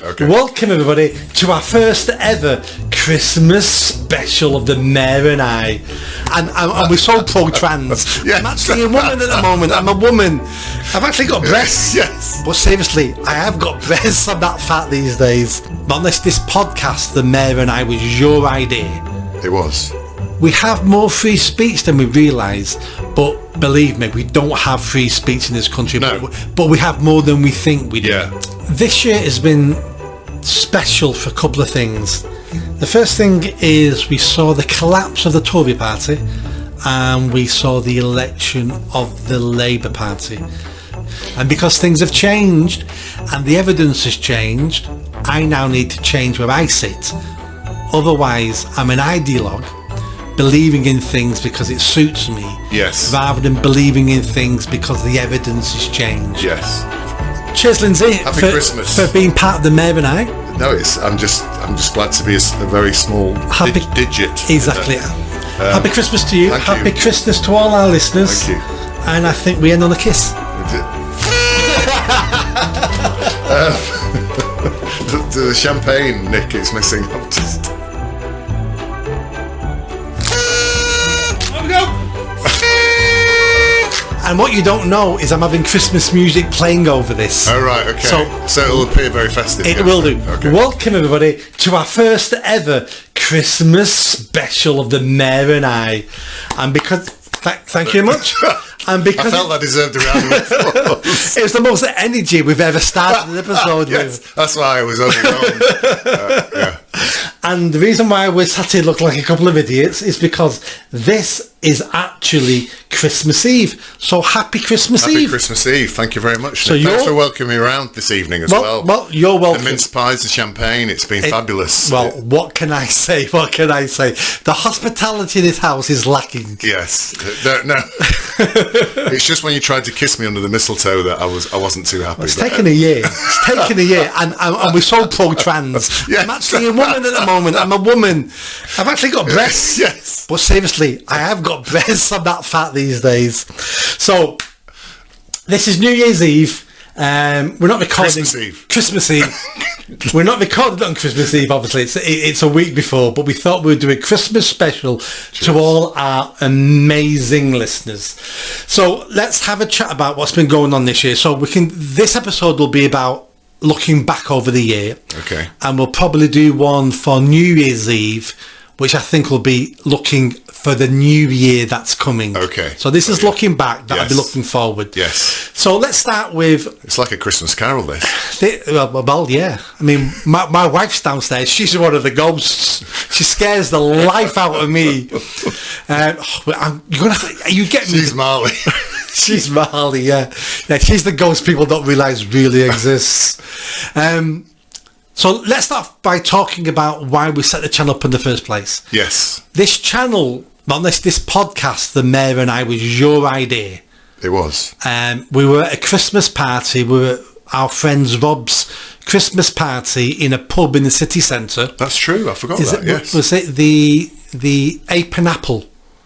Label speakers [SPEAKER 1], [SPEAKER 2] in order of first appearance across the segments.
[SPEAKER 1] Okay.
[SPEAKER 2] Welcome everybody to our first ever Christmas special of the Mayor and I. And we're so pro-trans.
[SPEAKER 1] Yes.
[SPEAKER 2] I'm actually a woman at the moment. I'm a woman. I've actually got breasts.
[SPEAKER 1] Yes.
[SPEAKER 2] But seriously, I have got breasts. I'm that fat these days. But unless this podcast, the Mayor and I, was your idea.
[SPEAKER 1] It was.
[SPEAKER 2] We have more free speech than we realise, but believe me, we don't have free speech in this country.
[SPEAKER 1] No.
[SPEAKER 2] But we have more than we think we do.
[SPEAKER 1] Yeah.
[SPEAKER 2] This year has been special for a couple of things. The first thing is we saw the collapse of the Tory party and we saw the election of the Labour Party. And because things have changed and the evidence has changed, I now need to change where I sit. Otherwise, I'm an ideologue, believing in things because it suits me,
[SPEAKER 1] Yes.
[SPEAKER 2] rather than believing in things because the evidence has changed.
[SPEAKER 1] Yes.
[SPEAKER 2] Cheers, Lindsay,
[SPEAKER 1] Happy
[SPEAKER 2] for,
[SPEAKER 1] Christmas.
[SPEAKER 2] for being part of the Mayor and I.
[SPEAKER 1] No, I'm just glad to be a very small digit.
[SPEAKER 2] Exactly. Happy Christmas to you.
[SPEAKER 1] Thank
[SPEAKER 2] Happy
[SPEAKER 1] you.
[SPEAKER 2] Christmas to all our listeners.
[SPEAKER 1] Thank you.
[SPEAKER 2] And I think we end on a kiss.
[SPEAKER 1] The champagne, Nick, is missing. I'm just...
[SPEAKER 2] And what you don't know is I'm having Christmas music playing over this.
[SPEAKER 1] Oh, right, okay. So it'll appear very festive.
[SPEAKER 2] It
[SPEAKER 1] yeah.
[SPEAKER 2] will do.
[SPEAKER 1] Okay.
[SPEAKER 2] Welcome everybody to our first ever Christmas special of the Mayor and I. And because thank you very much. And because
[SPEAKER 1] I felt I deserved a round of applause.
[SPEAKER 2] it was the most energy we've ever started an episode
[SPEAKER 1] Yes,
[SPEAKER 2] with.
[SPEAKER 1] that's why I was overwhelmed. Yeah.
[SPEAKER 2] And the reason why we sat here looking like a couple of idiots is because this is actually Christmas Eve. So happy Christmas
[SPEAKER 1] Happy
[SPEAKER 2] Eve.
[SPEAKER 1] Christmas Eve. Thank you very much.
[SPEAKER 2] So
[SPEAKER 1] Nick. Thanks
[SPEAKER 2] you're-
[SPEAKER 1] for welcoming me around this evening as well.
[SPEAKER 2] Well, you're welcome.
[SPEAKER 1] The mince pies, the champagne, it's been fabulous.
[SPEAKER 2] Well, what can I say? What can I say? The hospitality in this house is lacking.
[SPEAKER 1] Yes. No. It's just when you tried to kiss me under the mistletoe that I wasn't too happy.
[SPEAKER 2] It's taken a year. It's taken a year, and we're so pro-trans.
[SPEAKER 1] Yes.
[SPEAKER 2] I'm actually a woman at the moment. I'm a woman. I've actually got breasts.
[SPEAKER 1] Yes.
[SPEAKER 2] But seriously, I have got breasts. I'm that fat these days. So this is New Year's Eve. We're not recording
[SPEAKER 1] Christmas Eve.
[SPEAKER 2] We're not recording on Christmas Eve, obviously. It's a week before, but we thought we'd do a Christmas special to all our amazing listeners. So let's have a chat about what's been going on this year. So this episode will be about looking back over the year.
[SPEAKER 1] Okay.
[SPEAKER 2] And we'll probably do one for New Year's Eve, which I think will be looking for the new year that's coming.
[SPEAKER 1] Okay.
[SPEAKER 2] So this is looking back, that I'll be
[SPEAKER 1] Yes.
[SPEAKER 2] looking forward.
[SPEAKER 1] Yes.
[SPEAKER 2] So let's start with...
[SPEAKER 1] It's like a Christmas carol, this.
[SPEAKER 2] Well, yeah. I mean, my wife's downstairs. She's one of the ghosts. She scares the life out of me. You get me.
[SPEAKER 1] She's Marley.
[SPEAKER 2] She's Marley, yeah. She's the ghost people don't realise really exists. So let's start by talking about why we set the channel up in the first place.
[SPEAKER 1] Yes.
[SPEAKER 2] This channel, this podcast, the Mayor and I, was your idea.
[SPEAKER 1] It was.
[SPEAKER 2] We were at a Christmas party. We were at our friend Rob's Christmas party in a pub in the city centre.
[SPEAKER 1] That's true. I forgot that. Yes.
[SPEAKER 2] Was it the Ape and Apple?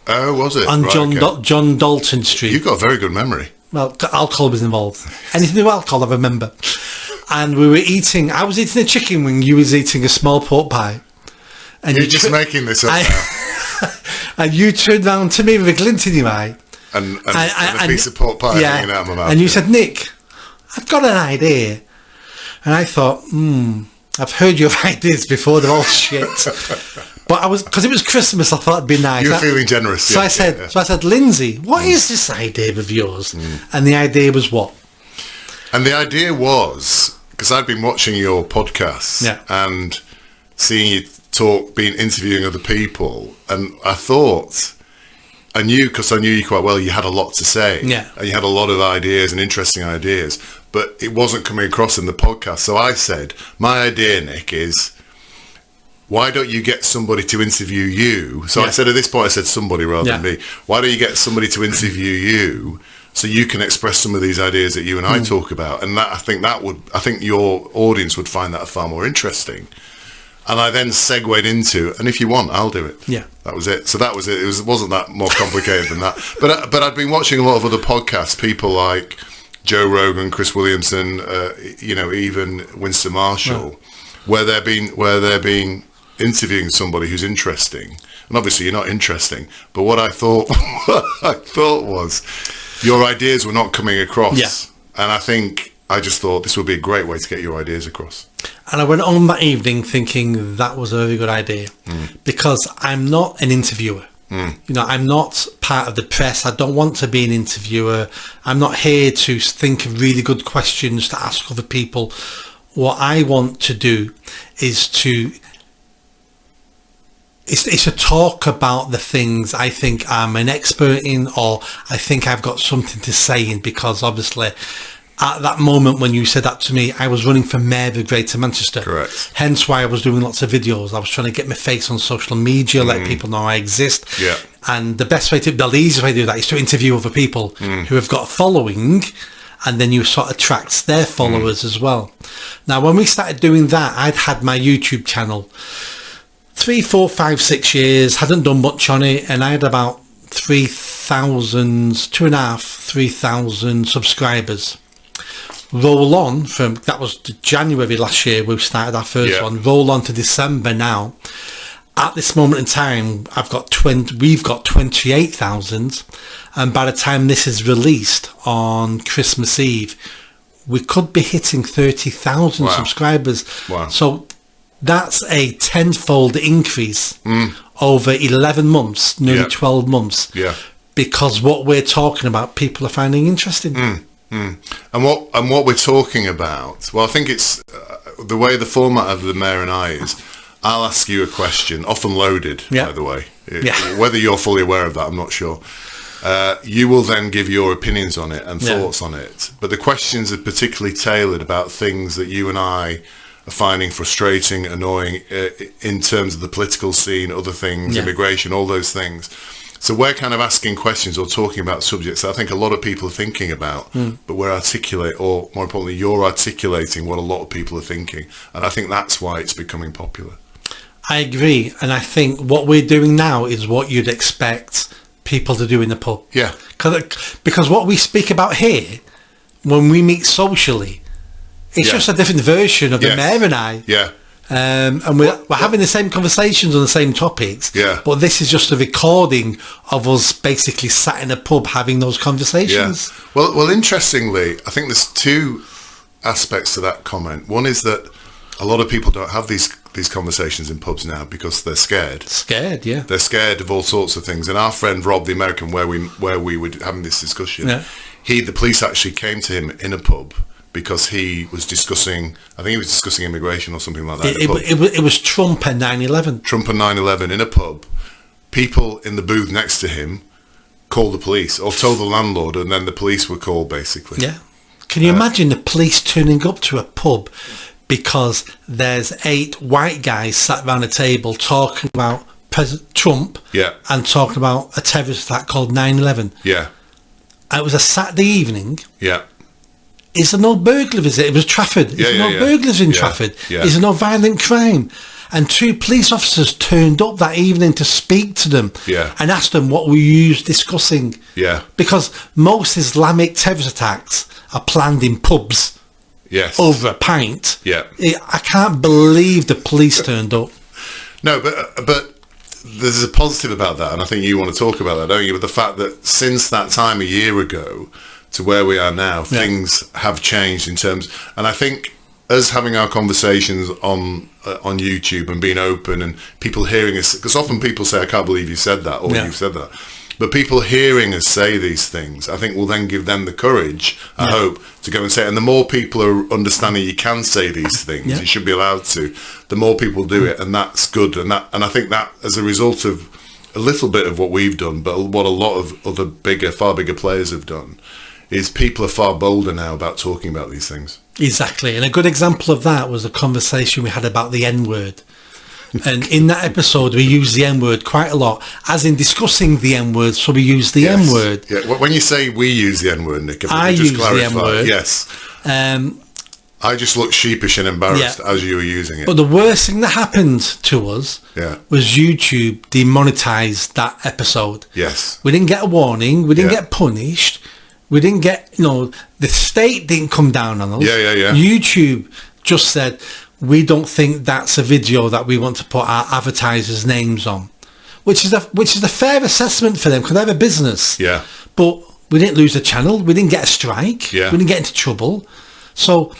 [SPEAKER 1] Oh, was it?
[SPEAKER 2] On
[SPEAKER 1] Right,
[SPEAKER 2] John Dalton Street.
[SPEAKER 1] You've got a very good memory.
[SPEAKER 2] Well, alcohol was involved. Anything with alcohol, I remember. And we were eating. I was eating a chicken wing. You was eating a small pork pie. And
[SPEAKER 1] You're just making this up now.
[SPEAKER 2] And you turned round to me with a glint in your eye.
[SPEAKER 1] And a piece of pork pie hanging out of my mouth.
[SPEAKER 2] And you said, Nick, I've got an idea. And I thought, I've heard your ideas before. They're all shit. But because it was Christmas, I thought it'd be nice.
[SPEAKER 1] You were feeling generous.
[SPEAKER 2] So I said, Lindsay, what is this idea of yours? And the idea was what?
[SPEAKER 1] And the idea was, because I'd been watching your podcasts and seeing you talk, interviewing other people, and I knew, because I knew you quite well, you had a lot to say.
[SPEAKER 2] Yeah.
[SPEAKER 1] And you had a lot of ideas and interesting ideas, but it wasn't coming across in the podcast. So I said, my idea, Nick, is, why don't you get somebody to interview you? So I said, at this point, I said somebody rather than me. Why don't you get somebody to interview you so you can express some of these ideas that you and I talk about? And I think your audience would find that far more interesting. And I then segued into, and if you want, I'll do it.
[SPEAKER 2] Yeah.
[SPEAKER 1] That was it. So that was it. It wasn't that more complicated than that. But I'd been watching a lot of other podcasts, people like Joe Rogan, Chris Williamson, even Winston Marshall, where they're being interviewing somebody who's interesting, and obviously you're not interesting. But what I thought was your ideas were not coming across, and I just thought this would be a great way to get your ideas across.
[SPEAKER 2] And I went on that evening thinking that was a very good idea, because I'm not an interviewer. I'm not part of the press. I don't want to be an interviewer. I'm not here to think of really good questions to ask other people. What I want to do is to talk about the things I think I'm an expert in, or I think I've got something to say in, because obviously at that moment when you said that to me, I was running for Mayor of Greater Manchester.
[SPEAKER 1] Correct.
[SPEAKER 2] Hence why I was doing lots of videos. I was trying to get my face on social media, let people know I exist.
[SPEAKER 1] Yeah.
[SPEAKER 2] And the easiest way to do that is to interview other people who have got a following, and then you sort of attract their followers as well. Now, when we started doing that, I'd had my YouTube channel 3, 4, 5, 6 years, hadn't done much on it, and I had about 3,000 subscribers. Roll on from, that was January last year we started our first one, roll on to December now. At this moment in time, we've got 28,000, and by the time this is released on Christmas Eve, we could be hitting 30,000 subscribers.
[SPEAKER 1] Wow.
[SPEAKER 2] So that's a tenfold increase over 11 months, nearly 12 months.
[SPEAKER 1] Yeah.
[SPEAKER 2] Because what we're talking about, people are finding interesting.
[SPEAKER 1] And what we're talking about, well, I think it's the way the format of the Mayor and I is, I'll ask you a question, often loaded, by the way. Whether you're fully aware of that, I'm not sure. You will then give your opinions on it and thoughts on it. But the questions are particularly tailored about things that you and I are finding frustrating, annoying, in terms of the political scene, other things, immigration, all those things. So we're kind of asking questions or talking about subjects that I think a lot of people are thinking about, but or more importantly, you're articulating what a lot of people are thinking. And I think that's why it's becoming popular.
[SPEAKER 2] I agree. And I think what we're doing now is what you'd expect people to do in the pub.
[SPEAKER 1] Yeah.
[SPEAKER 2] Because what we speak about here, when we meet socially, it's just a different version of the Mayor and I.
[SPEAKER 1] Yeah.
[SPEAKER 2] And we're having the same conversations on the same topics, but this is just a recording of us basically sat in a pub having those conversations.
[SPEAKER 1] Yeah. Well, interestingly, I think there's two aspects to that comment. One is that a lot of people don't have these conversations in pubs now because they're scared. They're scared of all sorts of things. And our friend Rob, the American, where we were having this discussion, the police actually came to him in a pub, because he was discussing immigration or something like that.
[SPEAKER 2] It was Trump and 9/11.
[SPEAKER 1] Trump and 9/11 in a pub. People in the booth next to him called the police or told the landlord, and then the police were called, basically.
[SPEAKER 2] Yeah. Can you imagine the police turning up to a pub because there's 8 white guys sat around a table talking about President Trump and talking about a terrorist attack called 9/11?
[SPEAKER 1] Yeah.
[SPEAKER 2] It was a Saturday evening.
[SPEAKER 1] Yeah.
[SPEAKER 2] Is there no burglaries? It was Trafford. Is there no burglars in Trafford? Is there no violent crime? And 2 police officers turned up that evening to speak to them and ask them what were you discussing.
[SPEAKER 1] Yeah.
[SPEAKER 2] Because most Islamic terrorist attacks are planned in pubs over a pint.
[SPEAKER 1] Yeah.
[SPEAKER 2] I can't believe the police turned up.
[SPEAKER 1] No, but there's a positive about that, and I think you want to talk about that, don't you? With the fact that since that time a year ago to where we are now, things have changed in terms, and I think us having our conversations on YouTube and being open and people hearing us, because often people say, I can't believe you said that, or you've said that, but people hearing us say these things, I think will then give them the courage, I hope, to go and say it. And the more people are understanding you can say these things, you should be allowed to, the more people do it, and that's good. And I think that as a result of a little bit of what we've done, but what a lot of other far bigger players have done, is people are far bolder now about talking about these things.
[SPEAKER 2] Exactly. And a good example of that was a conversation we had about the N-word. And in that episode, we used the N-word quite a lot, as in discussing the N-word, so we used the N-word.
[SPEAKER 1] Yeah. When you say we use the N-word, Nick, if
[SPEAKER 2] I
[SPEAKER 1] just
[SPEAKER 2] use
[SPEAKER 1] clarify.
[SPEAKER 2] the N-word.
[SPEAKER 1] Yes. I just looked sheepish and embarrassed as you were using it.
[SPEAKER 2] But the worst thing that happened to us was YouTube demonetized that episode.
[SPEAKER 1] Yes.
[SPEAKER 2] We didn't get a warning. We didn't get punished. We didn't get, the state didn't come down on us.
[SPEAKER 1] Yeah.
[SPEAKER 2] YouTube just said, we don't think that's a video that we want to put our advertisers' names on, which is a fair assessment for them because they have a business.
[SPEAKER 1] Yeah.
[SPEAKER 2] But we didn't lose the channel. We didn't get a strike.
[SPEAKER 1] Yeah.
[SPEAKER 2] We didn't get into trouble. So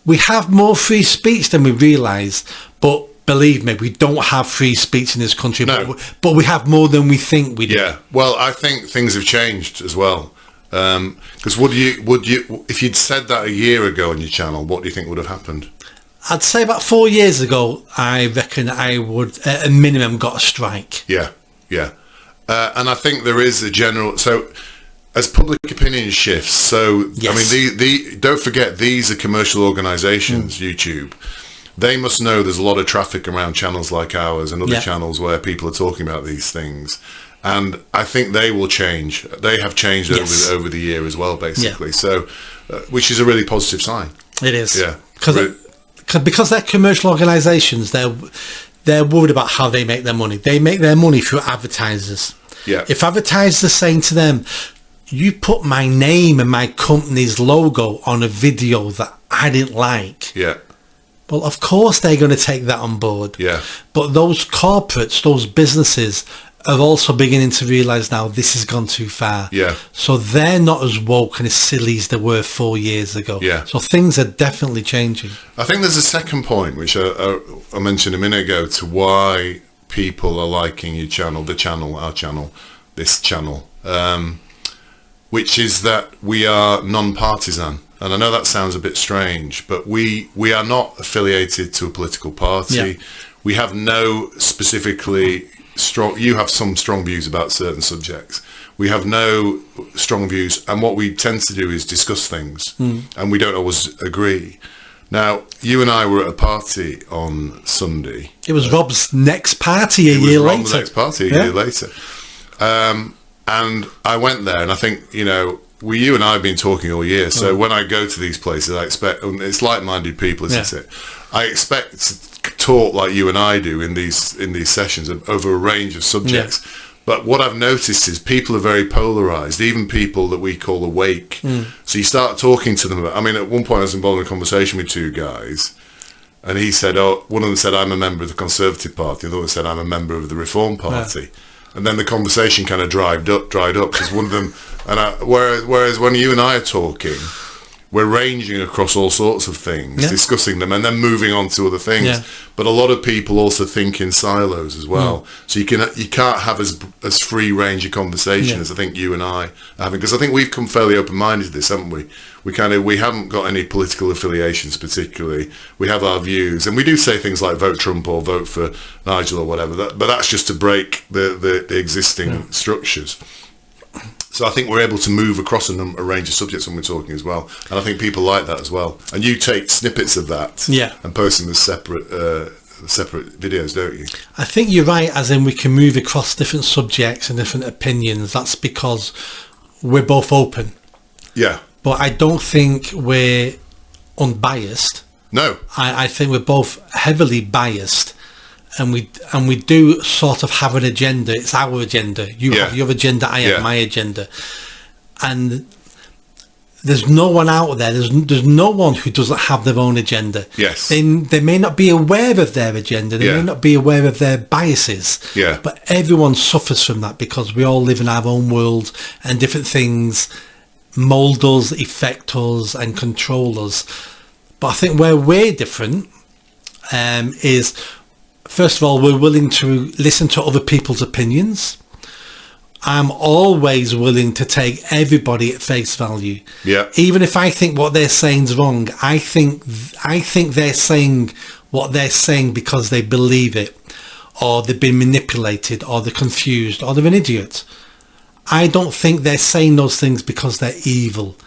[SPEAKER 2] we have more free speech than we realise. But believe me, we don't have free speech in this country.
[SPEAKER 1] No.
[SPEAKER 2] But we have more than we think we do.
[SPEAKER 1] Yeah. Well, I think things have changed as well. Because would you, if you'd said that a year ago on your channel, what do you think would have happened?
[SPEAKER 2] I'd say about 4 years ago, I reckon I would, at a minimum, got a strike.
[SPEAKER 1] Yeah. And I think there is a general... So, as public opinion shifts, so,
[SPEAKER 2] Yes.
[SPEAKER 1] I mean, don't forget, these are commercial organisations, YouTube. They must know there's a lot of traffic around channels like ours and other channels where people are talking about these things. And I think they will change. They have changed over the year as well, basically.
[SPEAKER 2] Yeah.
[SPEAKER 1] So, which is a really positive sign.
[SPEAKER 2] It is.
[SPEAKER 1] Yeah.
[SPEAKER 2] Because they're commercial organisations, they're worried about how they make their money. They make their money through advertisers.
[SPEAKER 1] Yeah.
[SPEAKER 2] If advertisers are saying to them, you put my name and my company's logo on a video that I didn't like.
[SPEAKER 1] Yeah.
[SPEAKER 2] Well, of course they're going to take that on board.
[SPEAKER 1] Yeah.
[SPEAKER 2] But those corporates, those businesses are also beginning to realise now this has gone too far.
[SPEAKER 1] Yeah.
[SPEAKER 2] So they're not as woke and as silly as they were 4 years ago.
[SPEAKER 1] Yeah.
[SPEAKER 2] So things are definitely changing.
[SPEAKER 1] I think there's a second point, which I mentioned a minute ago, to why people are liking your channel, our channel, this channel, which is that we are non-partisan. And I know that sounds a bit strange, but we are not affiliated to a political party.
[SPEAKER 2] Yeah.
[SPEAKER 1] We have no specifically strong... You have some strong views about certain subjects. We have no strong views, and what we tend to do is discuss things, and we don't always agree. Now, you and I were at a party on Sunday.
[SPEAKER 2] It was Rob's next party a year later.
[SPEAKER 1] Rob's next party a year later. And I went there, and I think, you and I have been talking all year, so when I go to these places, I expect... It's like-minded people, isn't it? I expect to talk like you and I do in these sessions over a range of subjects. Yeah. But what I've noticed is people are very polarised, even people that we call awake. So you start talking to them about... I mean, at one point I was involved in a conversation with two guys, and he said, one of them said, I'm a member of the Conservative Party, the other one said, I'm a member of the Reform Party. Yeah. And then the conversation kind of dried up because one of them... Whereas when you and I are talking, we're ranging across all sorts of things, discussing them, and then moving on to other things. Yeah. But a lot of people also think in silos as well. So you can't have as free range of conversation as I think you and I are having, because I think we've come fairly open-minded to this, haven't we? We haven't got any political affiliations particularly. We have our views, and we do say things like vote Trump or vote for Nigel or whatever. But that's just to break the existing structures. So I think we're able to move across a range of subjects when we're talking as well, and I think people like that as well. And you take snippets of that, and post them as separate videos, don't you? I
[SPEAKER 2] think you're right, as in we can move across different subjects and different opinions. That's because we're both open.
[SPEAKER 1] Yeah.
[SPEAKER 2] But I don't think we're unbiased.
[SPEAKER 1] No.
[SPEAKER 2] I think we're both heavily biased. And we do sort of have an agenda. It's our agenda. You have your agenda. I have my agenda. And there's no one out there. There's no one who doesn't have their own agenda.
[SPEAKER 1] Yes.
[SPEAKER 2] They may not be aware of their agenda. They may not be aware of their biases.
[SPEAKER 1] Yeah.
[SPEAKER 2] But everyone suffers from that because we all live in our own world, and different things mould us, affect us, and control us. But I think where we're different is... First of all, we're willing to listen to other people's opinions. I'm always willing to take everybody at face value.
[SPEAKER 1] Yeah.
[SPEAKER 2] Even if I think what they're saying is wrong, I think they're saying what they're saying because they believe it, or they've been manipulated, or they're confused, or they're an idiot. I don't think they're saying those things because they're evil,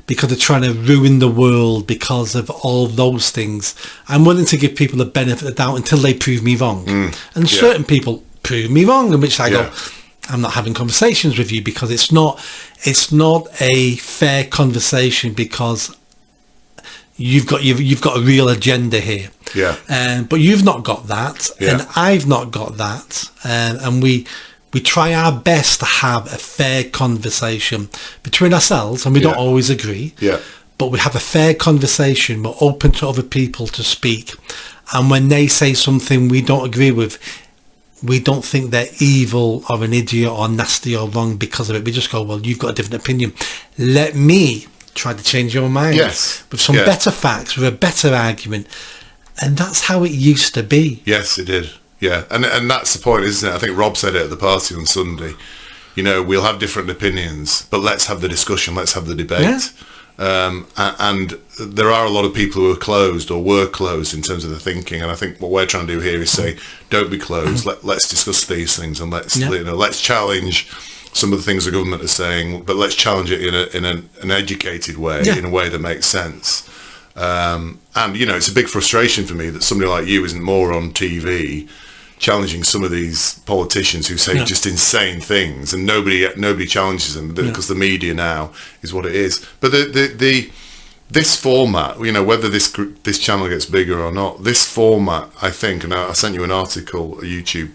[SPEAKER 2] because they're trying to ruin the world, because of all those things. I'm willing to give people the benefit of the doubt until they prove me wrong. And certain people prove me wrong, in which I go, I'm not having conversations with you because it's not a fair conversation, because you've got a real agenda here. Yeah. But you've not got that, and I've not got that, and we we try our best to have a fair conversation between ourselves, and we don't always agree.
[SPEAKER 1] Yeah.
[SPEAKER 2] But we have a fair conversation. We're open to other people to speak. And when they say something we don't agree with, we don't think they're evil or an idiot or nasty or wrong because of it. We just go, well, you've got a different opinion. Let me try to change your mind.
[SPEAKER 1] Yes.
[SPEAKER 2] With some better facts, with a better argument. And that's how it used to be.
[SPEAKER 1] Yes, it did. Yeah. And that's the point, isn't it? I think Rob said it at the party on Sunday. You know, we'll have different opinions, but let's have the discussion. Let's have the debate.
[SPEAKER 2] Yeah.
[SPEAKER 1] And there are a lot of people who are closed or were closed in terms of the thinking, and I think what we're trying to do here is say, don't be closed. Let's discuss these things, and let's challenge some of the things the government is saying, but let's challenge it in an educated way, in a way that makes sense. And you know, it's a big frustration for me that somebody like you isn't more on TV challenging some of these politicians who say just insane things, and nobody challenges them because the media now is what it is. But this format, you know, whether this channel gets bigger or not, this format, I think, and I sent you an article, a YouTube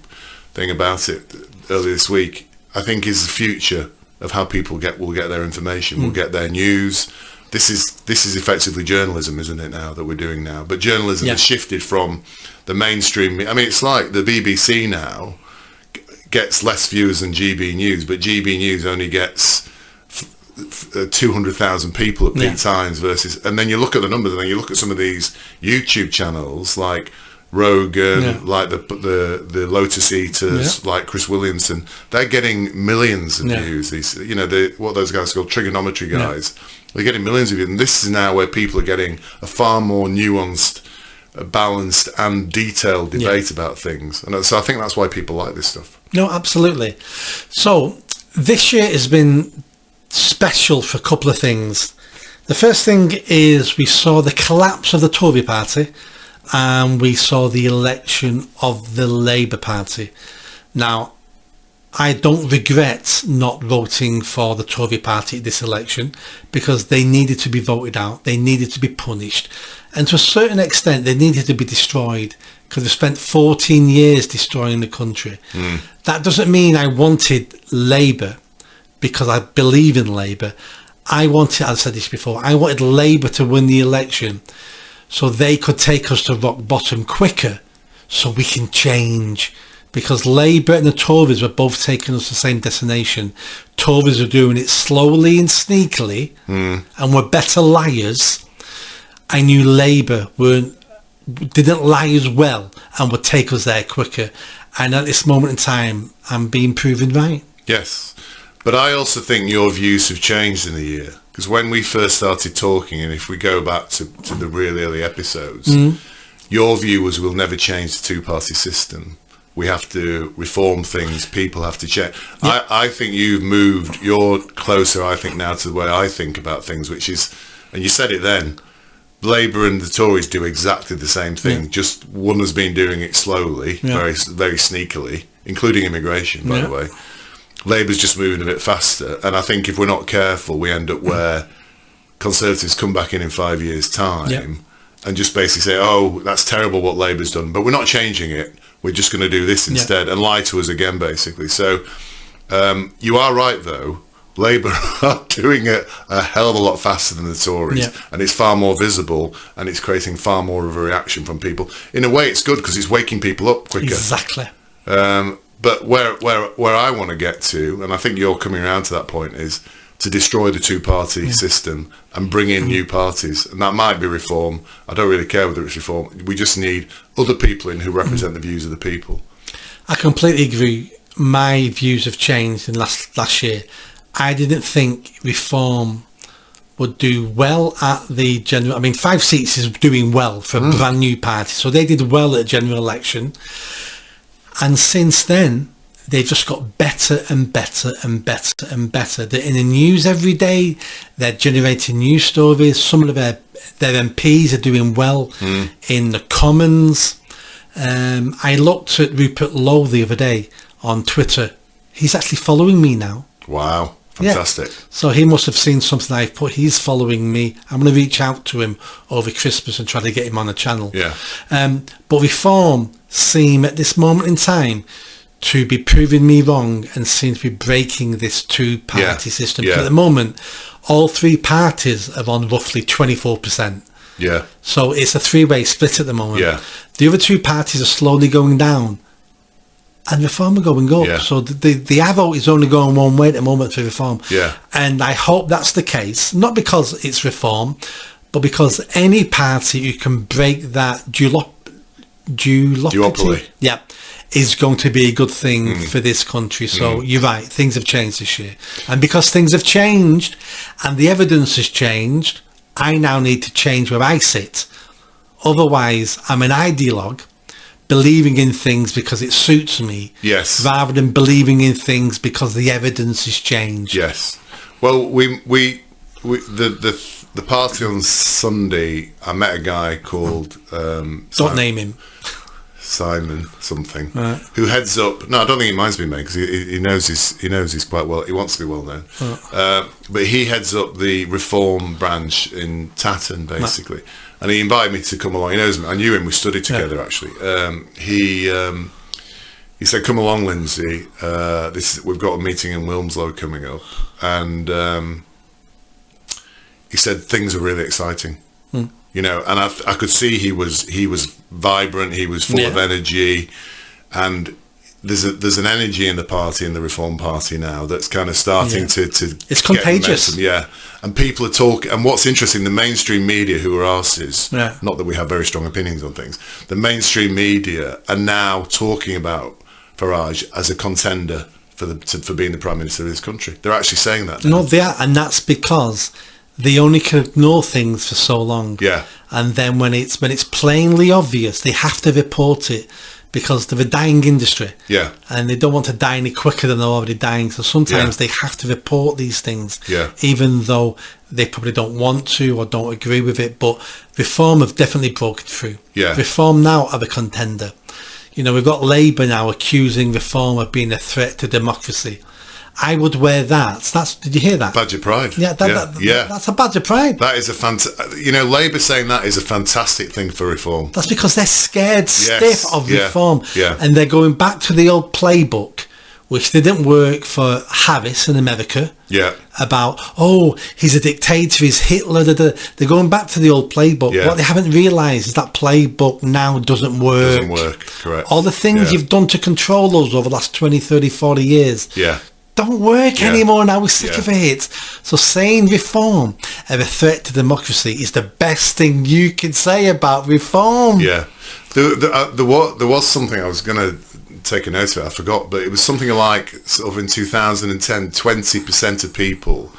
[SPEAKER 1] thing about it earlier this week, I think is the future of how people will get their information, will get their news. This is effectively journalism, isn't it, now that we're doing now? But journalism has shifted from the mainstream. I mean, it's like the BBC now gets less viewers than GB News, but GB News only gets 200,000 people at peak times versus. And then you look at the numbers, and then you look at some of these YouTube channels like Rogan, like the Lotus Eaters, like Chris Williamson. They're getting millions of views. These, you know, what those guys called trigonometry guys. They're getting millions of views, and this is now where people are getting a far more nuanced, balanced and detailed debate about things. And so I think that's why people like this stuff.
[SPEAKER 2] No, absolutely. So this year has been special for a couple of things. The first thing is we saw the collapse of the Tory party, and we saw the election of the Labour Party. Now, I don't regret not voting for the Tory party at this election, because they needed to be voted out, they needed to be punished, and to a certain extent they needed to be destroyed, because they spent 14 years destroying the country. That doesn't mean I wanted Labour because I believe in Labour. I wanted, I've said this before, I wanted Labour to win the election so they could take us to rock bottom quicker, so we can change. Because Labour and the Tories were both taking us to the same destination. Tories are doing it slowly and sneakily, and were better liars. I knew Labour didn't lie as well and would take us there quicker. And at this moment in time, I'm being proven right.
[SPEAKER 1] Yes, but I also think your views have changed in the year. Because when we first started talking, and if we go back to the really early episodes, your view was we'll never change the two-party system. We have to reform things. People have to check. Yep. I think you've moved. You're closer, I think, now to the way I think about things, which is, and you said it then, Labour and the Tories do exactly the same thing. Just one has been doing it slowly, very very sneakily, including immigration, by the way. Labour's just moving a bit faster. And I think if we're not careful, we end up where Conservatives come back in 5 years' time and just basically say, oh, that's terrible what Labour's done, but we're not changing it. We're just going to do this instead and lie to us again, basically. So you are right, though. Labour are doing it a hell of a lot faster than the Tories, and it's far more visible, and it's creating far more of a reaction from people. In a way, it's good because it's waking people up quicker.
[SPEAKER 2] Exactly.
[SPEAKER 1] But where I want to get to, and I think you're coming around to that point, is to destroy the two-party system and bring in new parties. And that might be reform. I don't really care whether it's reform. We just need other people in who represent the views of the people. I
[SPEAKER 2] completely agree. My views have changed in last year. I didn't think reform would do well at the general. I mean, 5 seats is doing well for a brand new party. So they did well at the general election. And since then, they've just got better and better and better and better. They're in the news every day. They're generating news stories. Some of their MPs are doing well in the Commons. I looked at Rupert Lowe the other day on Twitter. He's actually following me now.
[SPEAKER 1] Wow. Fantastic. Yeah.
[SPEAKER 2] So he must have seen something I've put. He's following me. I'm going to reach out to him over Christmas and try to get him on the channel.
[SPEAKER 1] Yeah.
[SPEAKER 2] But reform seem at this moment in time to be proving me wrong and seem to be breaking this two-party system.
[SPEAKER 1] Yeah.
[SPEAKER 2] At the moment, all three parties are on roughly 24%.
[SPEAKER 1] Yeah.
[SPEAKER 2] So it's a three-way split at the moment.
[SPEAKER 1] Yeah.
[SPEAKER 2] The other two parties are slowly going down, and Reform are going up.
[SPEAKER 1] Yeah.
[SPEAKER 2] So the vote is only going one way at the moment for Reform.
[SPEAKER 1] Yeah.
[SPEAKER 2] And I hope that's the case, not because it's Reform, but because any party who can break that duopoly, yeah, is going to be a good thing for this country. So you're right, things have changed this year. And because things have changed and the evidence has changed, I now need to change where I sit. Otherwise, I'm an ideologue, believing in things because it suits me,
[SPEAKER 1] Yes.
[SPEAKER 2] rather than believing in things because the evidence has changed.
[SPEAKER 1] Yes. Well, the party on Sunday, I met a guy called
[SPEAKER 2] Don't name him.
[SPEAKER 1] Simon something,
[SPEAKER 2] Right.
[SPEAKER 1] who heads up. No, I don't think he minds me, mate, because he knows he's quite well. He wants to be well known, but he heads up the Reform branch in Tatton, basically. And he invited me to come along. He knows me. I knew him. We studied together, actually. He said, "Come along, Lindsay. We've got a meeting in Wilmslow coming up," and he said things are really exciting. You know, and I could see he was vibrant. He was full of energy, and there's an energy in the party, in the Reform Party now, that's kind of starting to
[SPEAKER 2] It's contagious.
[SPEAKER 1] momentum, yeah. And people are talking. And what's interesting, the mainstream media, who are arses, not that we have very strong opinions on things, the mainstream media are now talking about Farage as a contender for being the Prime Minister of this country. They're actually saying that now.
[SPEAKER 2] No, they are, and that's because they only can ignore things for so long.
[SPEAKER 1] Yeah.
[SPEAKER 2] And then when it's plainly obvious, they have to report it because they're a dying industry.
[SPEAKER 1] Yeah.
[SPEAKER 2] And they don't want to die any quicker than they're already dying. So sometimes they have to report these things, even though they probably don't want to or don't agree with it. But Reform have definitely broken through.
[SPEAKER 1] Yeah.
[SPEAKER 2] Reform now are the contender. You know, we've got Labour now accusing Reform of being a threat to democracy. I would wear that. Did you hear that?
[SPEAKER 1] Badge of pride.
[SPEAKER 2] Yeah, that's a badge of pride.
[SPEAKER 1] That is Labour saying that is a fantastic thing for Reform.
[SPEAKER 2] That's because they're scared stiff of Reform.
[SPEAKER 1] Yeah.
[SPEAKER 2] And they're going back to the old playbook, which didn't work for Harris in America.
[SPEAKER 1] Yeah.
[SPEAKER 2] About, he's a dictator, he's Hitler. They're going back to the old playbook.
[SPEAKER 1] Yeah.
[SPEAKER 2] What they haven't realised is that playbook now doesn't work.
[SPEAKER 1] Doesn't work, correct.
[SPEAKER 2] All the things you've done to control us over the last 20, 30, 40 years.
[SPEAKER 1] Yeah.
[SPEAKER 2] Don't work anymore now. We're sick of it. So saying Reform are a threat to democracy is the best thing you can say about Reform.
[SPEAKER 1] Yeah. There was something I was going to take a note of it. I forgot, but it was something like sort of in 2010, 20% of people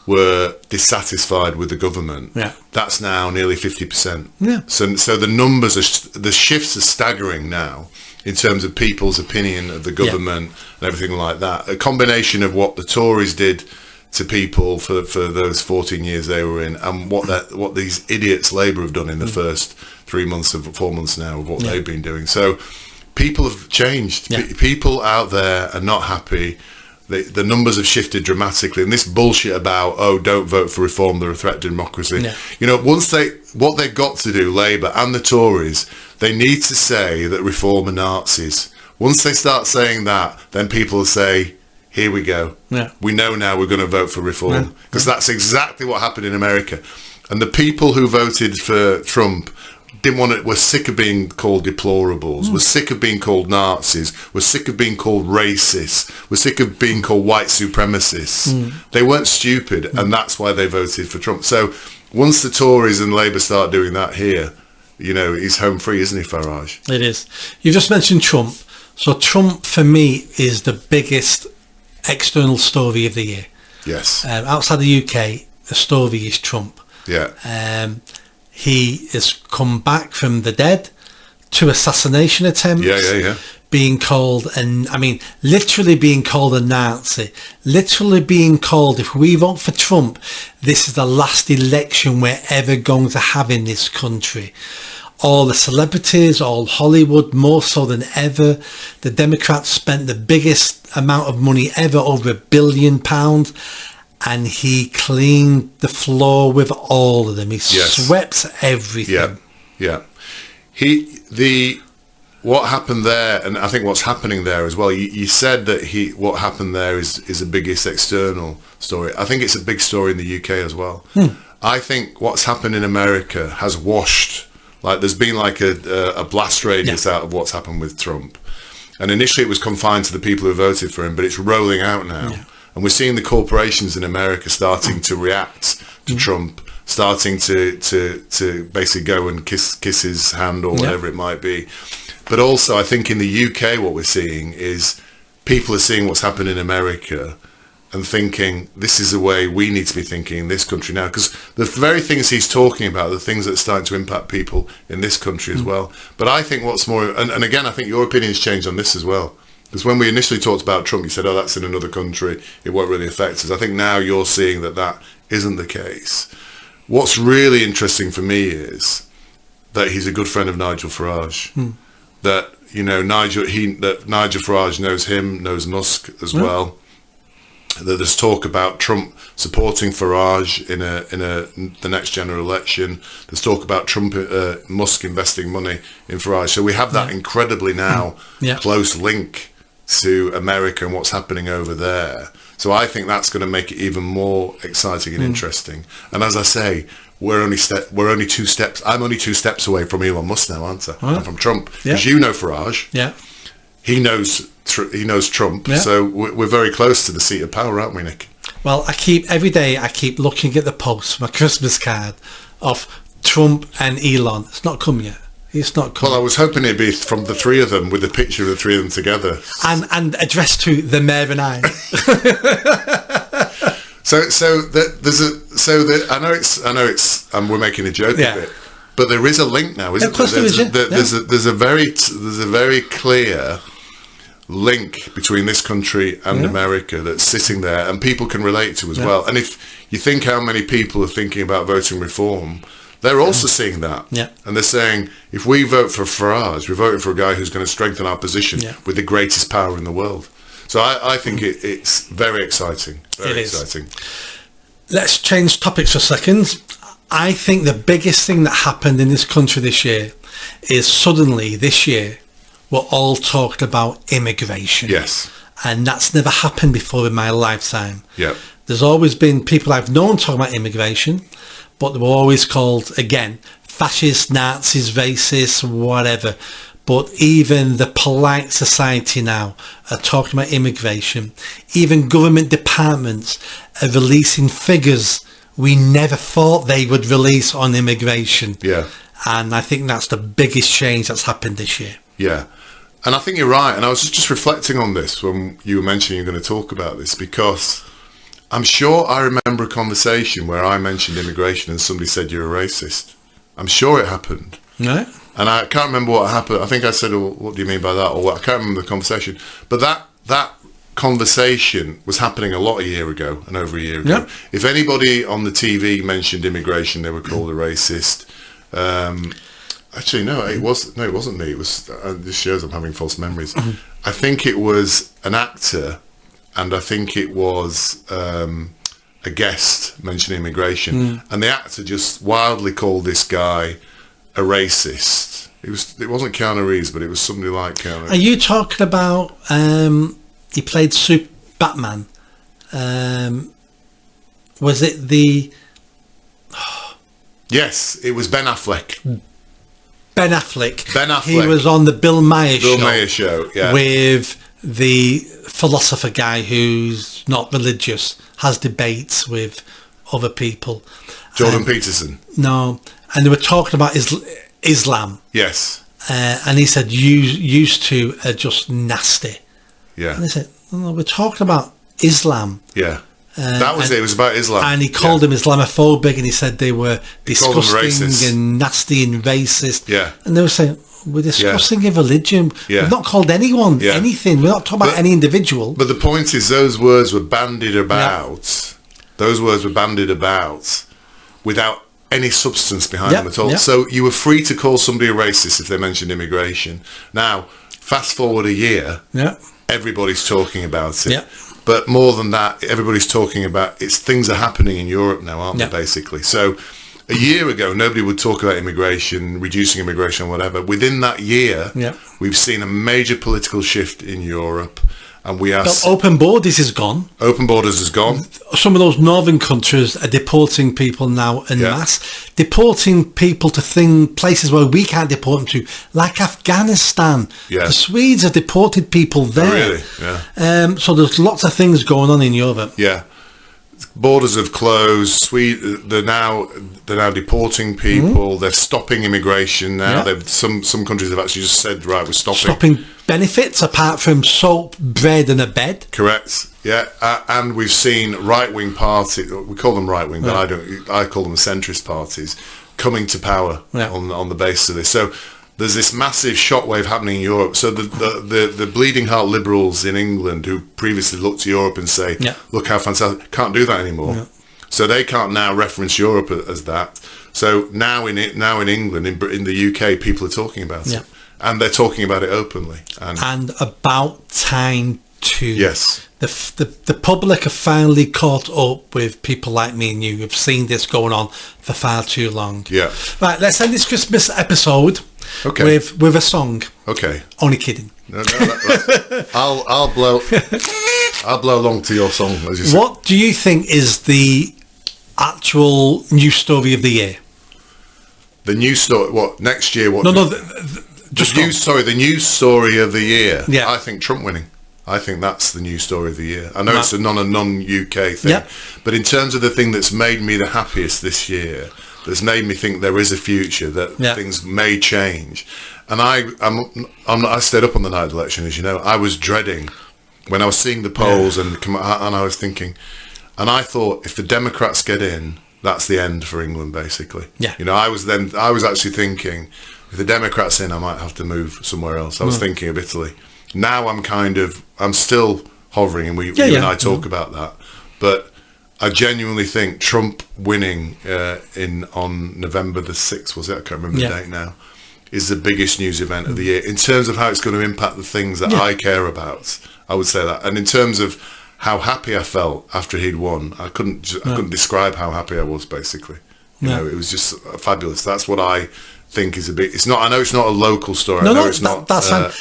[SPEAKER 1] were dissatisfied with the government.
[SPEAKER 2] Yeah.
[SPEAKER 1] That's now nearly 50%.
[SPEAKER 2] Yeah.
[SPEAKER 1] So the numbers the shifts are staggering now in terms of people's opinion of the government and everything like that. A combination of what the Tories did to people for those 14 years they were in, and what these idiots Labour have done in the first 4 months now of what they've been doing. So people have changed. People out there are not happy. The numbers have shifted dramatically, and this bullshit about don't vote for Reform, they're a threat to democracy. You know, what they've got to do, Labour and the Tories, they need to say that Reform are Nazis. Once they start saying that, then people will say, here we go. We know now we're going to vote for Reform, because that's exactly what happened in America. And the people who voted for Trump were sick of being called deplorables, were sick of being called Nazis, were sick of being called racists, were sick of being called white supremacists. They weren't stupid, and that's why they voted for Trump. So once the Tories and Labour start doing that here, you know, he's home free, isn't he, Farage?
[SPEAKER 2] It is. You just mentioned Trump. So Trump, for me, is the biggest external story of the year.
[SPEAKER 1] Yes.
[SPEAKER 2] Outside the UK, the story is Trump.
[SPEAKER 1] Yeah.
[SPEAKER 2] He has come back from the dead, 2 assassination attempts.
[SPEAKER 1] Yeah.
[SPEAKER 2] Being called, literally being called a Nazi. Literally being called, if we vote for Trump, this is the last election we're ever going to have in this country. All the celebrities, all Hollywood, more so than ever. The Democrats spent the biggest amount of money ever, over £1 billion. And he cleaned the floor with all of them. He swept everything.
[SPEAKER 1] Yeah. what happened there, and I think what's happening there as well, you said that what happened there is the biggest external story. I think it's a big story in the UK as well. I think what's happened in America has washed, like there's been like a blast radius out of what's happened with Trump. And initially it was confined to the people who voted for him, but it's rolling out now. Yeah. And we're seeing the corporations in America starting to react to Trump, starting to basically go and kiss his hand or whatever it might be. But also I think in the UK what we're seeing is people are seeing what's happened in America and thinking this is the way we need to be thinking in this country now, because the very things he's talking about are the things that are starting to impact people in this country as well. But I think what's more, and again, I think your opinion's changed on this as well, because when we initially talked about Trump, you said, oh, that's in another country, it won't really affect us. I think now you're seeing that isn't the case. What's really interesting for me is that he's a good friend of Nigel Farage, that, you know, Nigel Farage knows him, knows Musk as well. That there's talk about Trump supporting Farage in the next general election. There's talk about Musk investing money in Farage. So we have that incredibly now close link to America and what's happening over there. So I think that's going to make it even more exciting and interesting. And as I say, I'm only 2 steps away from Elon Musk now, aren't I? And from Trump, because you know Farage. Yeah. He knows Trump, so we're very close to the seat of power, aren't we, Nick?
[SPEAKER 2] Well, every day I keep looking at the post, my Christmas card of Trump and Elon. It's not come yet. It's not come.
[SPEAKER 1] Well, I was hoping it'd be from the three of them, with the picture of the three of them together,
[SPEAKER 2] and addressed to the mayor and I.
[SPEAKER 1] I know it's, and we're making a joke of it. But there is a link now, isn't there? There's a very clear link between this country and America that's sitting there, and people can relate to as well. And if you think how many people are thinking about voting reform, they're also seeing that. Yeah. And they're saying, if we vote for Farage, we're voting for a guy who's going to strengthen our position with the greatest power in the world. So I think it's very exciting. Very exciting.
[SPEAKER 2] Let's change topics for a second. I think the biggest thing that happened in this country this year is suddenly this year we're all talking about immigration.
[SPEAKER 1] Yes.
[SPEAKER 2] And that's never happened before in my lifetime.
[SPEAKER 1] Yeah.
[SPEAKER 2] There's always been people I've known talking about immigration, but they were always called, again, fascists, Nazis, racists, whatever. But even the polite society now are talking about immigration. Even government departments are releasing figures we never thought they would release on immigration.
[SPEAKER 1] Yeah.
[SPEAKER 2] And I think that's the biggest change that's happened this year.
[SPEAKER 1] Yeah. And I think you're right. And I was just reflecting on this when you were mentioning you're going to talk about this, because I'm sure I remember a conversation where I mentioned immigration and somebody said you're a racist. I'm sure it happened.
[SPEAKER 2] Right.
[SPEAKER 1] And I can't remember what happened. I think I said, well, what do you mean by that? Or what? I can't remember the conversation. But that conversation was happening a lot a year ago and over a year ago. Yep. If anybody on the TV mentioned immigration, they were called a racist. Actually, no, it wasn't me. It was. This shows I'm having false memories. I think it was an actor, and I think it was a guest mentioning immigration, and the actor just wildly called this guy a racist. It wasn't Keanu Reeves, but it was somebody like Keanu.
[SPEAKER 2] Are you talking about? He played Batman. Was it the?
[SPEAKER 1] Yes, it was Ben Affleck.
[SPEAKER 2] Ben Affleck. He was on the Bill Maher show. Yeah. With the philosopher guy who's not religious, has debates with other people.
[SPEAKER 1] Jordan Peterson.
[SPEAKER 2] No, and they were talking about Islam.
[SPEAKER 1] Yes.
[SPEAKER 2] And he said, used to are just nasty.
[SPEAKER 1] Yeah.
[SPEAKER 2] And they said, no, we're talking about Islam.
[SPEAKER 1] Yeah. That was it. It was about Islam.
[SPEAKER 2] And he called them Islamophobic, and he said they were disgusting and nasty and racist.
[SPEAKER 1] Yeah.
[SPEAKER 2] And they were saying, we're discussing a religion. Yeah. We've not called anyone anything. We're not talking about any individual.
[SPEAKER 1] But the point is, those words were bandied about. Yeah. Those words were bandied about without any substance behind them at all. Yeah. So you were free to call somebody a racist if they mentioned immigration. Now, fast forward a year, everybody's talking about it. Yeah. But more than that, everybody's talking about things are happening in Europe now, aren't they, basically? So A year ago, nobody would talk about immigration, reducing immigration, or whatever. Within that year, we've seen a major political shift in Europe, and we are...
[SPEAKER 2] Open borders is gone.
[SPEAKER 1] Open borders is gone.
[SPEAKER 2] Some of those northern countries are deporting people now en masse, deporting people to places where we can't deport them to, like Afghanistan. The Swedes have deported people there.
[SPEAKER 1] Oh, really? Yeah.
[SPEAKER 2] So there's lots of things going on in Europe.
[SPEAKER 1] Yeah. Borders have closed. They're now deporting people. They're stopping immigration now. Some countries have actually just said, right, we're stopping
[SPEAKER 2] benefits apart from soap, bread, and a bed.
[SPEAKER 1] Correct. Yeah, and we've seen right-wing parties. We call them right-wing, but I call them centrist parties coming to power on the basis of this. So there's this massive shockwave happening in Europe. So the bleeding heart liberals in England who previously looked to Europe and say, look how fantastic, can't do that anymore. So they can't now reference Europe as that. So now in England, in the UK, people are talking about it. And they're talking about it openly.
[SPEAKER 2] And about time too.
[SPEAKER 1] Yes.
[SPEAKER 2] The public have finally caught up with people like me and you who've seen this going on for far too long.
[SPEAKER 1] Yeah.
[SPEAKER 2] Right, let's end this Christmas episode with a song.
[SPEAKER 1] Okay.
[SPEAKER 2] Only kidding.
[SPEAKER 1] No, I'll blow along to your song, as you say.
[SPEAKER 2] What do you think is the actual news story of the year?
[SPEAKER 1] The news story? What, next year? What?
[SPEAKER 2] No,
[SPEAKER 1] the news story of the year.
[SPEAKER 2] Yeah.
[SPEAKER 1] I think Trump winning. I think that's the news story of the year. I know it's a non-UK thing, but in terms of the thing that's made me the happiest this year, that's made me think there is a future, that things may change. And I stayed up on the night of the election, as you know. I was dreading when I was seeing the polls and I was thinking, and I thought if the Democrats get in, that's the end for England, basically.
[SPEAKER 2] Yeah.
[SPEAKER 1] You know, I was actually thinking, if the Democrats in, I might have to move somewhere else. I was thinking of Italy. Now I'm still hovering, and you and I talk about that. But I genuinely think Trump winning on November the 6th, was it? I can't remember the date now, is the biggest news event of the year. In terms of how it's going to impact the things that I care about, I would say that. And in terms of how happy I felt after he'd won, I couldn't describe how happy I was, basically. You know, it was just fabulous. That's what I think is a big... I know it's not a local story. I know it's not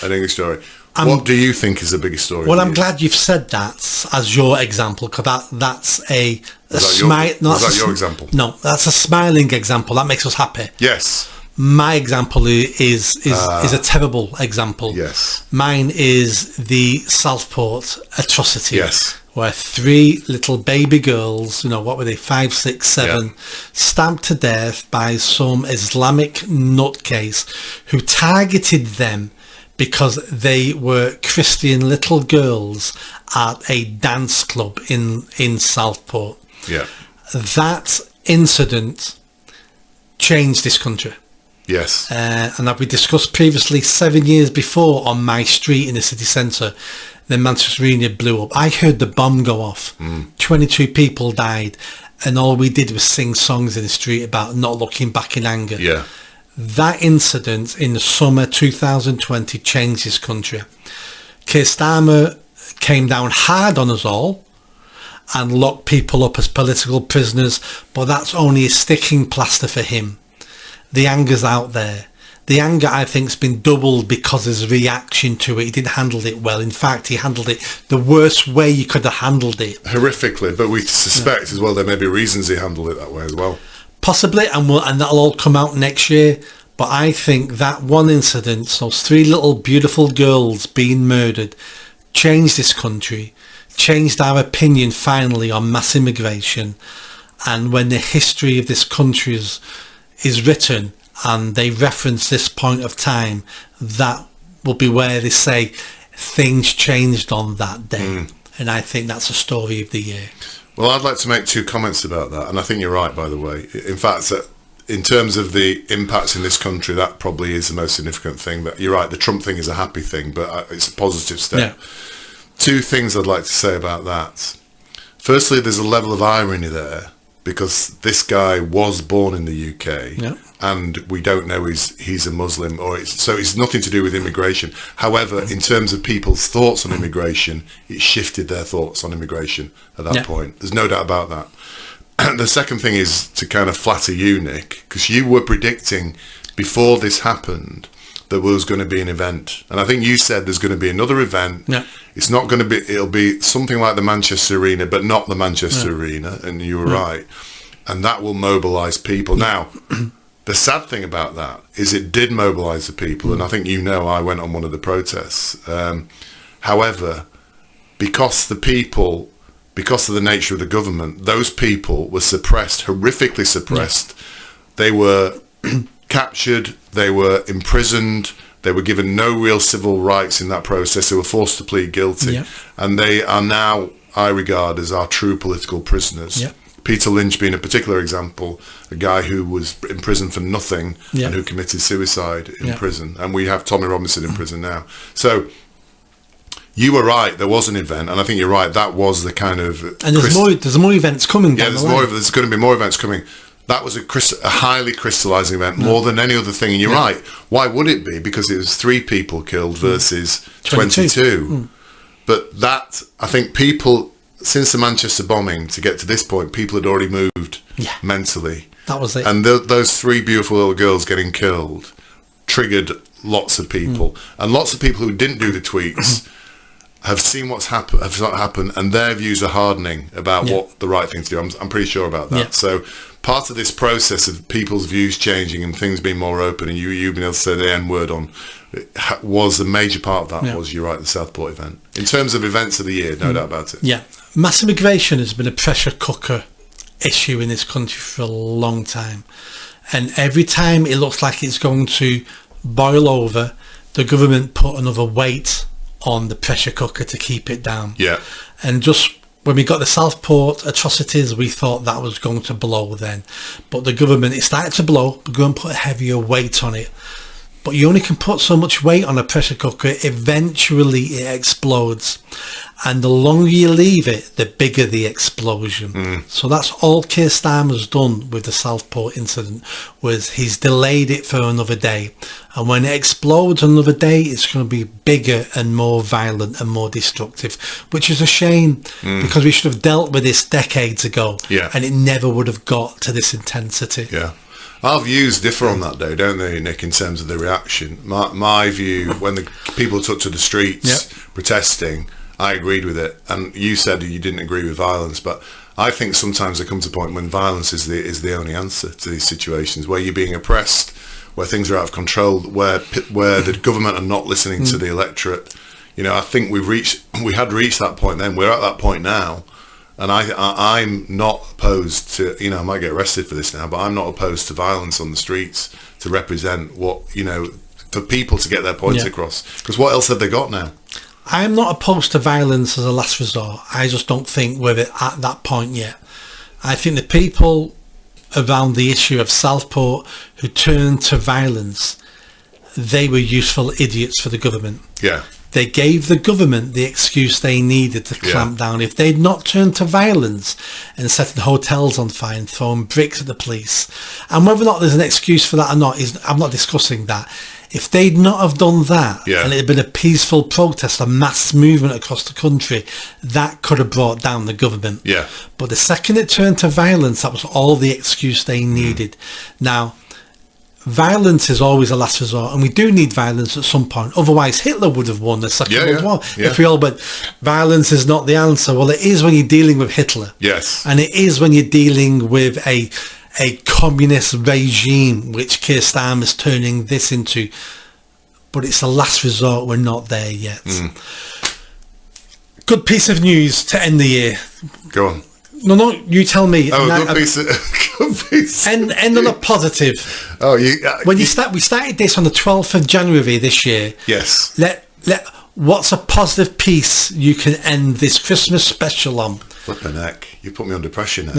[SPEAKER 1] an English story. What do you think is the biggest story?
[SPEAKER 2] Well, I'm glad you've said that as your example, because that's a smile.
[SPEAKER 1] Was that your example?
[SPEAKER 2] No, that's a smiling example. That makes us happy.
[SPEAKER 1] Yes.
[SPEAKER 2] My example is a terrible example.
[SPEAKER 1] Yes.
[SPEAKER 2] Mine is the Southport atrocity.
[SPEAKER 1] Yes.
[SPEAKER 2] Where 3 little baby girls, what were they, 5, 6, 7, stabbed to death by some Islamic nutcase who targeted them because they were Christian little girls at a dance club in Southport.
[SPEAKER 1] Yeah.
[SPEAKER 2] That incident changed this country.
[SPEAKER 1] Yes.
[SPEAKER 2] And as we discussed previously, 7 years before on my street in the city centre, the Manchester Arena blew up. I heard the bomb go off. 22 people died, and all we did was sing songs in the street about not looking back in anger.
[SPEAKER 1] Yeah.
[SPEAKER 2] That incident in the summer 2020 changed this country. Keir Starmer came down hard on us all and locked people up as political prisoners, but that's only a sticking plaster for him. The anger's out there. The anger, I think, has been doubled because of his reaction to it. He didn't handle it well. In fact, he handled it the worst way you could have handled it.
[SPEAKER 1] Horrifically, but we suspect as well there may be reasons he handled it that way as well.
[SPEAKER 2] Possibly, and that'll all come out next year. But I think that one incident, those 3 little beautiful girls being murdered, changed this country, changed our opinion finally on mass immigration. And when the history of this country is written and they reference this point of time, that will be where they say things changed on that day. And I think that's a story of the year.
[SPEAKER 1] Well, I'd like to make 2 comments about that, and I think you're right, by the way. In fact, in terms of the impacts in this country, that probably is the most significant thing. But you're right, the Trump thing is a happy thing, but it's a positive step. 2 things I'd like to say about that. Firstly, there's a level of irony there, because this guy was born in the UK, and we don't know he's a Muslim, so it's nothing to do with immigration. However, in terms of people's thoughts on immigration, it shifted their thoughts on immigration at that point. There's no doubt about that. the second thing is to kind of flatter you, Nick, because you were predicting before this happened there was going to be an event, and I think you said there's going to be another event.
[SPEAKER 2] Yeah.
[SPEAKER 1] It's not going to be. It'll be something like the Manchester Arena, but not the Manchester Arena, and you were right, and that will mobilise people. Now, the sad thing about that is it did mobilise the people, and I think I went on one of the protests. However, because of the nature of the government, those people were suppressed, horrifically suppressed. They were captured, they were imprisoned, they were given no real civil rights in that process, they were forced to plead guilty, and they are now, I regard, as our true political prisoners. Peter Lynch being a particular example, a guy who was in prison for nothing and who committed suicide in prison, and we have Tommy Robinson in prison now. So you were right, there was an event, and I think you're right, that was the kind of...
[SPEAKER 2] And there's more events coming down the line.
[SPEAKER 1] There's going to be more events coming. That was a highly crystallising event, more than any other thing, and you're right. Why would it be? Because it was 3 people killed versus 22. But that, I think people, since the Manchester bombing, to get to this point, people had already moved mentally.
[SPEAKER 2] That was it.
[SPEAKER 1] And those 3 beautiful little girls getting killed triggered lots of people. And lots of people who didn't do the tweets have seen what's happened, and their views are hardening about what the right thing to do. I'm pretty sure about that. So part of this process of people's views changing and things being more open, and you being able to say the N word on, was a major part of that. Was, you're right, the Southport event. In terms of events of the year, no doubt about it.
[SPEAKER 2] Mass immigration has been a pressure cooker issue in this country for a long time, and every time it looks like it's going to boil over, the government put another weight on the pressure cooker to keep it down. And just when we got the Southport atrocities, we thought that was going to blow then, but the government, it started to blow. The government put a heavier weight on it, but you only can put so much weight on a pressure cooker. Eventually it explodes, and the longer you leave it, the bigger the explosion. So that's all Keir Starmer's done with the Southport incident, was he's delayed it for another day, and when it explodes another day, it's going to be bigger and more violent and more destructive, which is a shame, because we should have dealt with this decades ago, and it never would have got to this intensity.
[SPEAKER 1] Our views differ on that day, don't they, Nick, in terms of the reaction? My view, when the people took to the streets protesting, I agreed with it, and you said you didn't agree with violence, but I think sometimes there comes a point when violence is the only answer to these situations, where you're being oppressed, where things are out of control, where the government are not listening to the electorate. I think we had reached that point then. We're at that point now, and I'm not opposed to, I might get arrested for this now, but I'm not opposed to violence on the streets to represent what, for people to get their points across. Because what else have they got now?
[SPEAKER 2] I'm not opposed to violence as a last resort. I just don't think we're at that point yet. I think the people around the issue of Southport who turned to violence, they were useful idiots for the government. They gave the government the excuse they needed to clamp down. If they'd not turned to violence and setting hotels on fire and throwing bricks at the police, and whether or not there's an excuse for that or not, I'm not discussing that. If they'd not have done that, and it had been a peaceful protest, a mass movement across the country, that could have brought down the government. But the second it turned to violence, that was all the excuse they needed. Now, violence is always a last resort, and we do need violence at some point. Otherwise, Hitler would have won the Second World War. If we all went, violence is not the answer. Well, it is when you're dealing with Hitler. And it is when you're dealing with a communist regime, which Keir Starmer's turning this into. But it's a last resort. We're not there yet. Good piece of news to end the year.
[SPEAKER 1] Go on.
[SPEAKER 2] No, you tell me.
[SPEAKER 1] Good piece.
[SPEAKER 2] End on a positive. We started this on the 12th of January this year. What's a positive piece you can end this Christmas special on?
[SPEAKER 1] Flippin' heck, you put me under pressure now.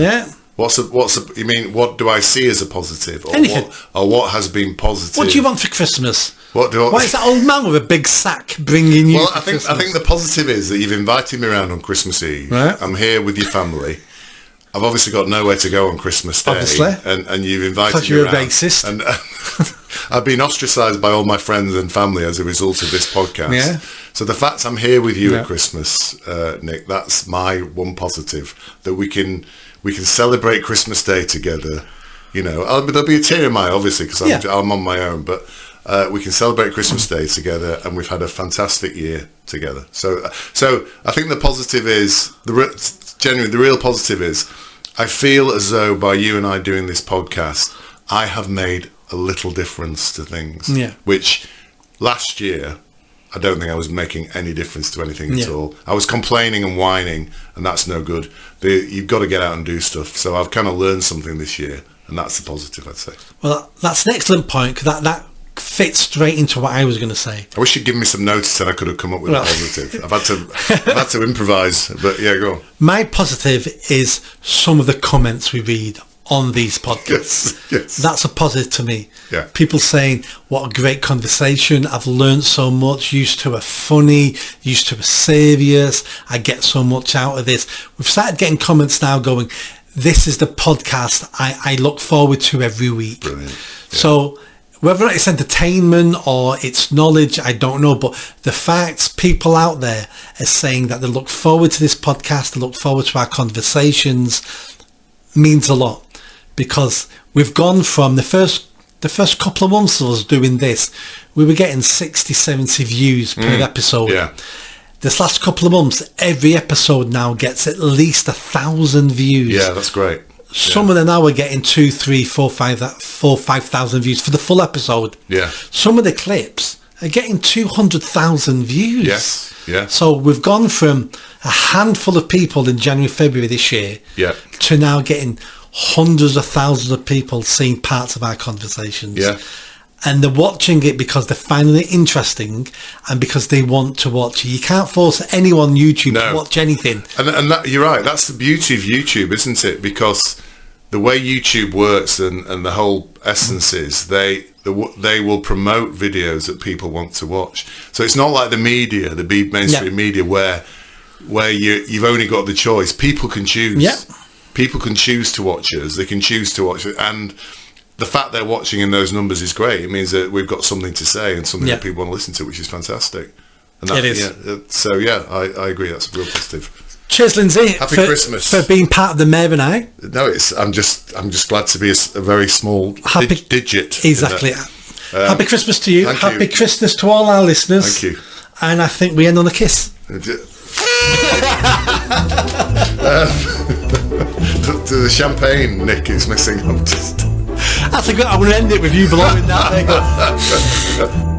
[SPEAKER 1] You mean, what do I see as a positive? Or
[SPEAKER 2] anything.
[SPEAKER 1] What has been positive?
[SPEAKER 2] What do you want for Christmas?
[SPEAKER 1] What
[SPEAKER 2] is that old man with a big sack bringing you?
[SPEAKER 1] Well, I think the positive is that you've invited me around on Christmas Eve. I'm here with your family. I've obviously got nowhere to go on Christmas Day.
[SPEAKER 2] Obviously.
[SPEAKER 1] And you've invited me
[SPEAKER 2] you're
[SPEAKER 1] around.
[SPEAKER 2] a racist.
[SPEAKER 1] And I've been ostracised by all my friends and family as a result of this podcast. So the fact I'm here with you at Christmas, Nick, that's my one positive, that we can We can celebrate Christmas Day together. You know, there'll be a tear in my eye, obviously, because I'm on my own, but we can celebrate Christmas Day together, and we've had a fantastic year together. So I think the positive is, genuinely, the real positive is, I feel as though by you and I doing this podcast, I have made a little difference to things.
[SPEAKER 2] Yeah.
[SPEAKER 1] Which last year, I don't think I was making any difference to anything at all. I was complaining and whining, and that's no good. You've got to get out and do stuff. So I've kind of learned something this year, and that's the positive, I'd say. Well,
[SPEAKER 2] that's an excellent point, because that fits straight into what I was going to say.
[SPEAKER 1] I wish you'd given me some notice and I could have come up with a positive. I've had to improvise, but yeah, go on.
[SPEAKER 2] My positive is some of the comments we read on these podcasts.
[SPEAKER 1] Yes.
[SPEAKER 2] That's a positive to me.
[SPEAKER 1] Yeah.
[SPEAKER 2] People saying, what a great conversation. I've learned so much. Used to a funny, used to a serious. I get so much out of this. We've started getting comments now going, this is the podcast I look forward to every week.
[SPEAKER 1] Brilliant. Yeah.
[SPEAKER 2] So whether or not it's entertainment or it's knowledge, I don't know. But the facts, people out there are saying that they look forward to this podcast, they look forward to our conversations, means a lot. Because we've gone from the first couple of months of us doing this, we were getting 60, 70 views per episode.
[SPEAKER 1] Yeah.
[SPEAKER 2] This last couple of months, every episode now gets at least 1,000 views.
[SPEAKER 1] Yeah, that's great.
[SPEAKER 2] Some of them now are getting 2, 3, 4, 5,000 views for the full episode.
[SPEAKER 1] Yeah.
[SPEAKER 2] Some of the clips are getting 200,000 views.
[SPEAKER 1] Yes. Yeah.
[SPEAKER 2] So we've gone from a handful of people in January, February this year to now getting hundreds of thousands of people seeing parts of our conversations.
[SPEAKER 1] Yeah.
[SPEAKER 2] And they're watching it because they're finding it interesting and because they want to watch it. You can't force anyone on YouTube to watch anything.
[SPEAKER 1] And that, you're right, that's the beauty of YouTube, isn't it? Because the way YouTube works and the whole essence is they will promote videos that people want to watch. So it's not like the media, the big mainstream media, where you've only got the choice. People can choose.
[SPEAKER 2] Yeah.
[SPEAKER 1] People can choose to watch us. They can choose to watch it, and the fact they're watching in those numbers is great. It means that we've got something to say and something that people want to listen to, which is fantastic. And that,
[SPEAKER 2] it is.
[SPEAKER 1] Yeah, so yeah, I agree. That's real positive.
[SPEAKER 2] Cheers, Lindsay.
[SPEAKER 1] Happy Christmas
[SPEAKER 2] for being part of the Mayor and I.
[SPEAKER 1] No, I'm just glad to be a very small digit.
[SPEAKER 2] Exactly. Happy Christmas to you. Happy Christmas to all our listeners.
[SPEAKER 1] Thank you.
[SPEAKER 2] And I think we end on a kiss.
[SPEAKER 1] The champagne, Nick, is missing.
[SPEAKER 2] That's a good. I'm going to end it with you blowing that. There you go.